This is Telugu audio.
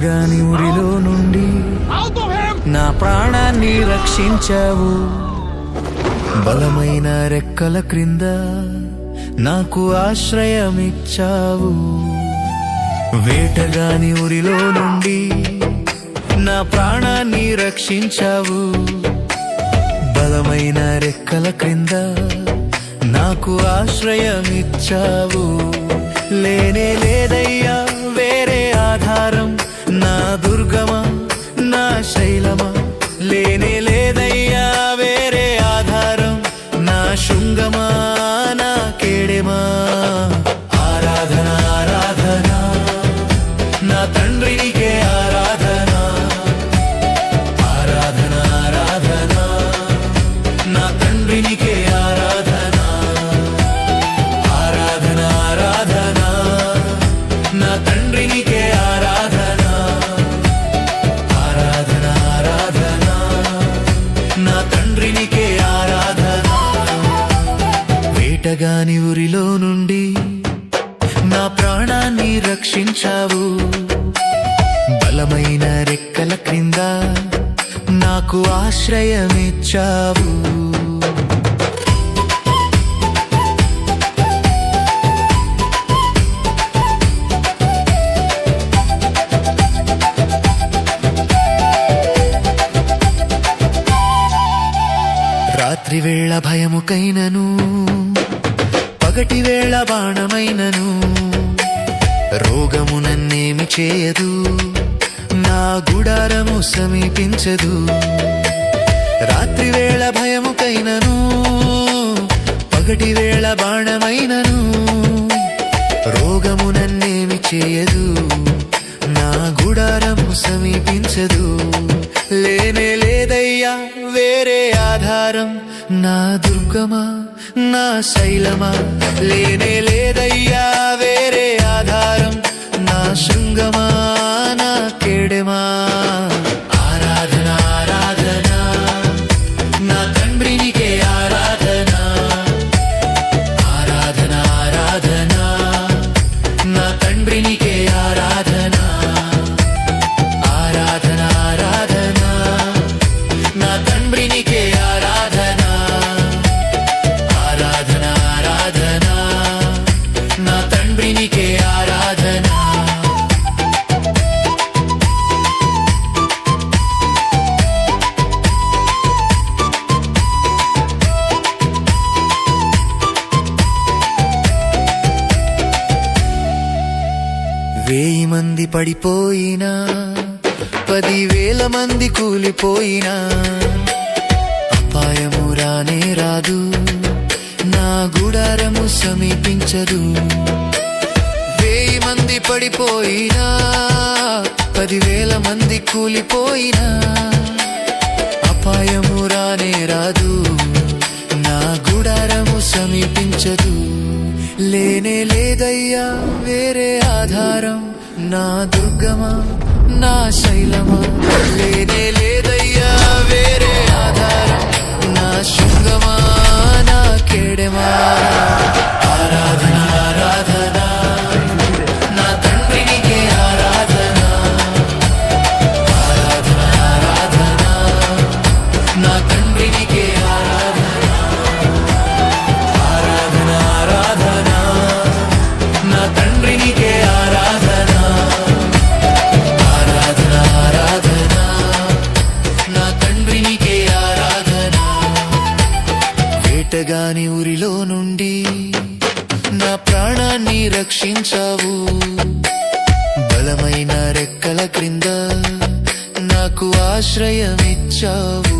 వేటగాని ఊరిలో నుండి నా ప్రాణాన్ని రక్షించావు. బలమైన రెక్కల క్రింద నాకు ఆశ్రయమిచ్చావు. వేటగాని ఊరిలో నుండి నా ప్రాణాన్ని రక్షించావు. బలమైన రెక్కల క్రింద నాకు ఆశ్రయమిచ్చావు. లేనే లేదయ్యా వేరే ఆధారం, నా దుర్గమా నా శైలమా. లేనే లేదయ్యా వేరే ఆధారం, నా శృంగమా నా కేడెమా. ఆరాధన ఆరాధన నా తండ్రి నీకే ఆరాధన. ఆరాధన ఆరాధన నా తండ్రి నీకే ఆరాధన. ఆరాధన ఆరాధన నా తండ్రి నీకే ఆరాధన. ఆరాధన ఆరాధన నా తండ్రి నీకే ఆరాధన. వేటగాని ఊరిలో నుండి నా ప్రాణాన్ని రక్షించావు. బలమైన రెక్కల క్రింద నాకు ఆశ్రయమిచ్చావు. రాత్రి వేళ భయముకైనను, పగటి వేళ బాణమైనను రోగము నన్నేమి చేయదు, నా గుడారము సమీపించదు. రాత్రి వేళ భయముకైనను, పగటి వేళ బాణమైనను రోగము నన్నేమి చేయదు, నా గుడారము సమీపించదు. లేనే లేదయ్యా వేరే ఆధారం, నా దుర్గమా నా శైలమా. లేనే లేదయ్యా వేరే ఆధారం, నా శృంగమా నా కేడెమా. ఆరాధన ఆరాధన నా తండ్రి నీకే ఆరాధన. ఆరాధన ఆరాధన నా తండ్రి నీకే ఆరాధన. ఆరాధన ఆరాధన నా తండ్రి నీకే ఆరాధన. ఆరాధన ఆరాధన నా తండ్రి నీకే ఆరాధన. వేయి మంది పడిపోయినా, 10,000 మంది కూలిపోయినా అపాయము రానే రాదు, నా గుడారము సమీపించదు. 1000 మంది పడిపోయినా, 10,000 మంది కూలిపోయినా అపాయము రానే రాదు, నా గుడారము సమీపించదు. లేనే లేదయ్యా వేరే ఆధారం, నా దుర్గమా నా శైలమా. లేనే లేదయ్యా వేరే ఆధారం, నా శృంగమా నా కేడెమా. ఆరాధన ఆరాధన నా తండ్రి నీకే ఆరాధన. ఆరాధన ఆరాధన నా తండ్రి నీకే ఆరాధన. ఆరాధన ఆరాధన నా తండ్రి నీకే ఆరాధన. ఆరాధన ఆరాధన నా తండ్రి నీకే ఆరాధన. వేటగాని ఊరిలో నుండి నా ప్రాణాన్ని రక్షించావు. బలమైన రెక్కల క్రింద నాకు ఆశ్రయమిచ్చావు.